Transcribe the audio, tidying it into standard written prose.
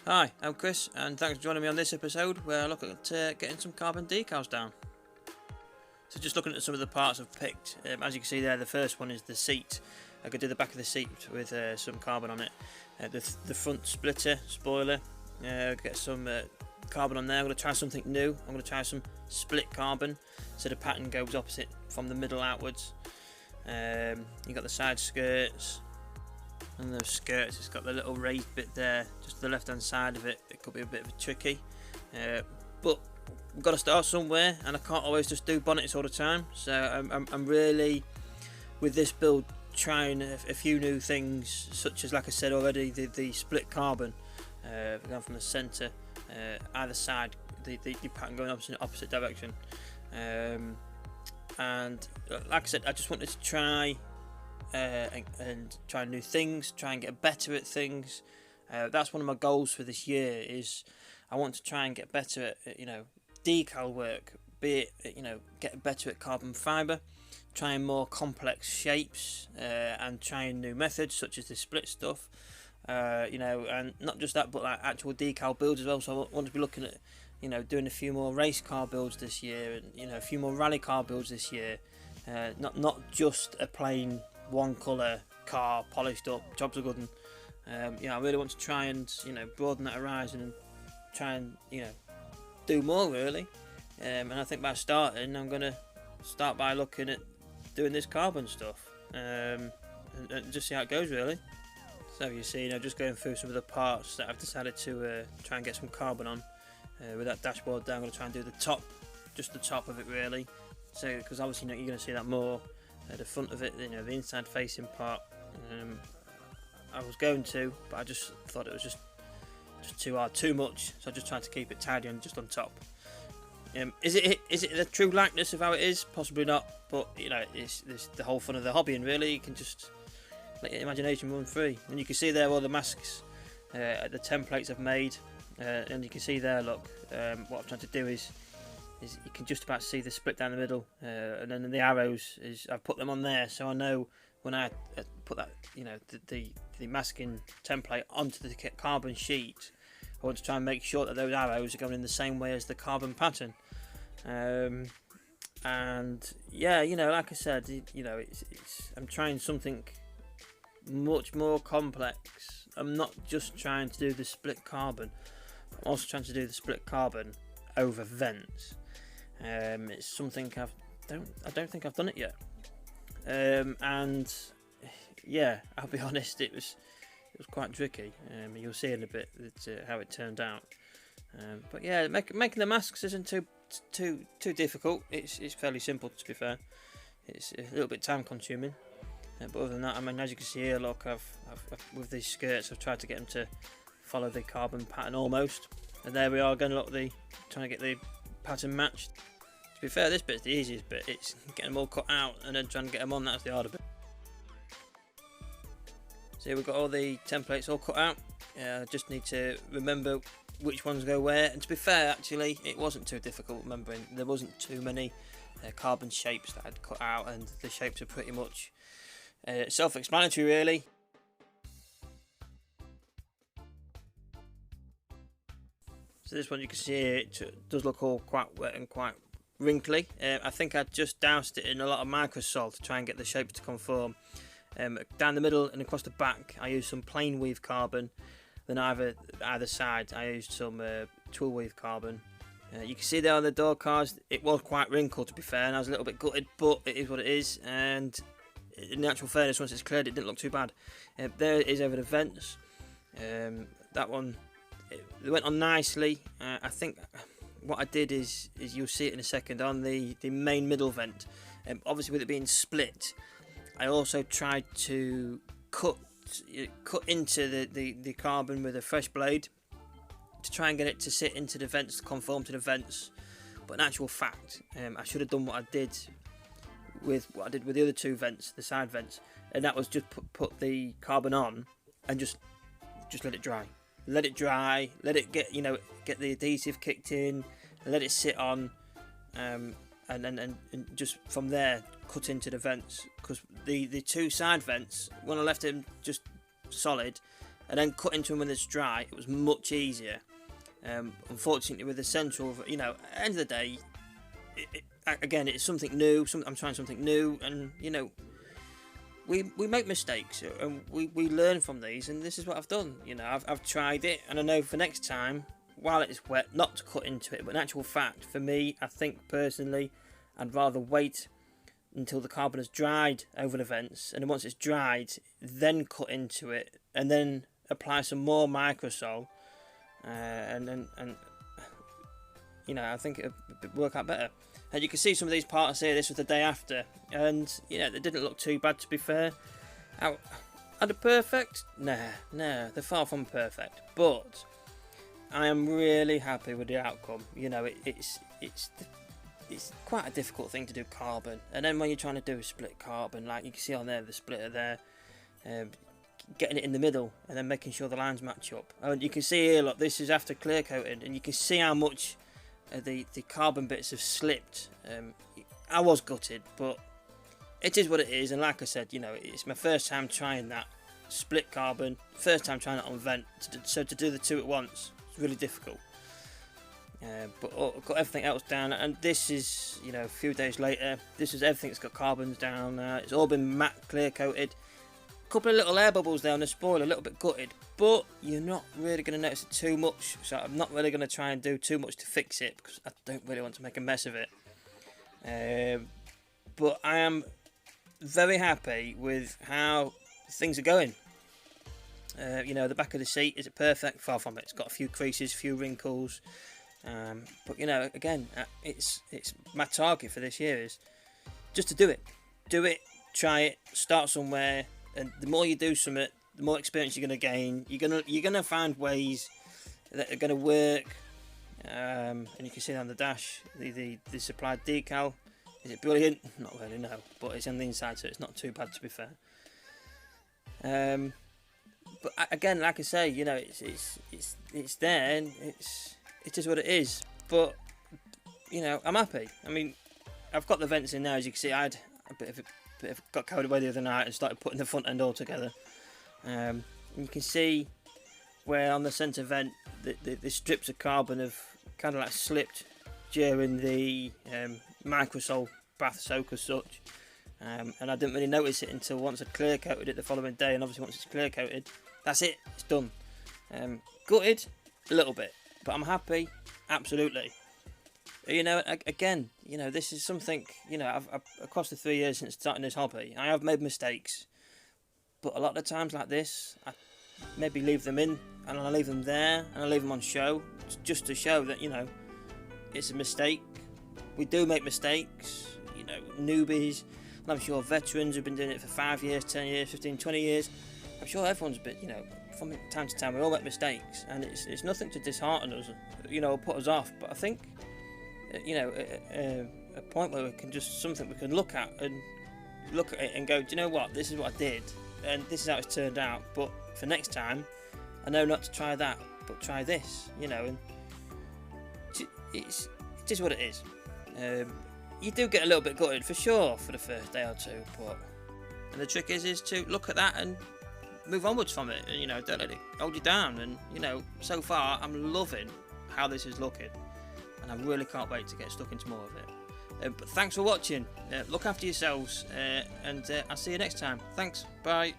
Hi, I'm Chris, and thanks for joining me on this episode where I look at getting some carbon decals down. So just looking at some of the parts I've picked, as you can see there, the first one is the seat. I could do the back of the seat with some carbon on it. The front splitter, spoiler, get some carbon on there. I'm going to try something new. I'm going to try some split carbon, so the pattern goes opposite from the middle outwards. You've got the side skirts. And those skirts, it's got the little raised bit there, just to the left hand side of it. It could be a bit of a tricky, but we've got to start somewhere, and I can't always just do bonnets all the time. So I'm really, with this build, trying a few new things, such as, like I said already, the split carbon, going from the centre, either side, the pattern going opposite direction, and like I said, I just wanted to try. And try new things, try and get better at things. That's one of my goals for this year. Is I want to try and get better at decal work, be it get better at carbon fibre, trying more complex shapes, and trying new methods such as the split stuff. And not just that, but like actual decal builds as well. So I want to be looking at doing a few more race car builds this year, and a few more rally car builds this year. Not just a plain one colour car polished up, jobs are good. And I really want to try and broaden that horizon and try and do more really. And I think by starting, I'm going to start by looking at doing this carbon stuff, and just see how it goes really. So you see, just going through some of the parts that I've decided to try and get some carbon on. With that dashboard down, I'm going to try and do the top, just the top of it really. So because obviously you're going to see that more. The front of it, the inside facing part, I was going to, but I just thought it was just too hard, too much, so I just tried to keep it tidy and just on top. Is it the true likeness of how it is? Possibly not, but it's the whole fun of the hobby, and really you can just let your imagination run free. And you can see there all the masks, the templates I've made, and you can see there, look, what I'm trying to do is you can just about see the split down the middle, and then the arrows I've put them on there, so I know when I put that the masking template onto the carbon sheet, I want to try and make sure that those arrows are going in the same way as the carbon pattern. And yeah, like I said, I'm trying something much more complex. I'm not just trying to do the split carbon, I'm also trying to do the split carbon over vents. It's something I don't think I've done it yet, and yeah, I'll be honest, it was quite tricky. You'll see in a bit how it turned out, but yeah, making the masks isn't too difficult. It's fairly simple, to be fair. It's a little bit time consuming, but other than that, I mean, as you can see here, look, I've with these skirts, I've tried to get them to follow the carbon pattern almost, and there we are, going to look trying to get the pattern matched. To be fair, this bit's the easiest bit. It's getting them all cut out and then trying to get them on. That's the harder bit. So here we've got all the templates all cut out. Just need to remember which ones go where. And to be fair, actually, it wasn't too difficult remembering. There wasn't too many carbon shapes that I'd cut out, and the shapes are pretty much self-explanatory, really. So this one, you can see it does look all quite wet and quite wrinkly. I think I just doused it in a lot of microsol to try and get the shapes to conform. Down the middle and across the back, I used some plain weave carbon. Then either side, I used some tool weave carbon. You can see there on the door cards, it was quite wrinkled, to be fair, and I was a little bit gutted, but it is what it is. And in actual fairness, once it's cleared, it didn't look too bad. There it is over the vents. That one, it went on nicely. I think what I did is you'll see it in a second on the main middle vent. Obviously, with it being split, I also tried to cut into the carbon with a fresh blade to try and get it to sit into the vents, to conform to the vents. But in actual fact, I should have done what I did with the other two vents, the side vents, and that was just put the carbon on and just let it dry. Let it dry, let it get the adhesive kicked in, let it sit on, and just from there cut into the vents. Because the two side vents, when I left them just solid, and then cut into them when it's dry, it was much easier. Unfortunately, with the central, you know, at the end of the day, again, it's something new. I'm trying something new, and you know, we make mistakes, and we learn from these, and this is what I've done. You know, I've tried it, and I know for next time, while it's wet, not to cut into it. But in actual fact, for me, I think personally, I'd rather wait until the carbon has dried over the vents, and then once it's dried, then cut into it, and then apply some more microsol, and you know, I think it'd work out better. And you can see some of these parts here. This was the day after, and you know, they didn't look too bad, to be fair. Are they perfect? Nah, they're far from perfect, but I am really happy with the outcome. You know, it's quite a difficult thing to do carbon, and then when you're trying to do a split carbon, like you can see on there, the splitter there, getting it in the middle and then making sure the lines match up. And you can see here, look, this is after clear coating, and you can see how much the carbon bits have slipped. I was gutted, but it is what it is. And like I said, you know, it's my first time trying that split carbon, first time trying it on vent, so to do the two at once, it's really difficult. But I've got everything else down, and this is, you know, a few days later, this is everything that's got carbons down. It's all been matte clear coated. A couple of little air bubbles there on the spoiler, a little bit gutted, but you're not really going to notice it too much, so I'm not really going to try and do too much to fix it, because I don't really want to make a mess of it. But I am very happy with how things are going. You know, the back of the seat, is it perfect? Far from it. It's got a few creases, a few wrinkles. But you know, again, it's my target for this year is just to do it, try it, start somewhere, and the more you do something, the more experience you're going to gain. You're gonna find ways that are going to work. And you can see on the dash the supplied decal. Is it brilliant? Not really, no, but it's on the inside, so it's not too bad, to be fair. But again, like I say, you know, it's there, and it is what it is. But you know, I'm happy. I mean, I've got the vents in now, as you can see. I had a bit of got carried away the other night and started putting the front end all together. And you can see where on the centre vent the strips of carbon have kind of like slipped during the microsol bath soak as such. And I didn't really notice it until once I clear coated it the following day, and obviously once it's clear coated, that's it, it's done. Gutted a little bit, but I'm happy, absolutely. You know, again, you know, this is something, you know, I've across the 3 years since starting this hobby, I have made mistakes, but a lot of times like this, I maybe leave them in, and I leave them there, and I leave them on show, just to show that, you know, it's a mistake. We do make mistakes, you know, newbies. I'm sure veterans who've been doing it for 5 years, 10 years, 15, 20 years. I'm sure everyone's been, you know, from time to time we all make mistakes, and it's nothing to dishearten us, you know, or put us off. But I think, you know, a point where we can just something we can look at it and go, do you know what? This is what I did, and this is how it's turned out. But for next time, I know not to try that, but try this, you know. And it is what it is. You do get a little bit gutted for sure for the first day or two, but and the trick is to look at that and move onwards from it, and you know, don't let it hold you down. And you know, so far I'm loving how this is looking, and I really can't wait to get stuck into more of it. But thanks for watching. Look after yourselves, and I'll see you next time. Thanks. Bye.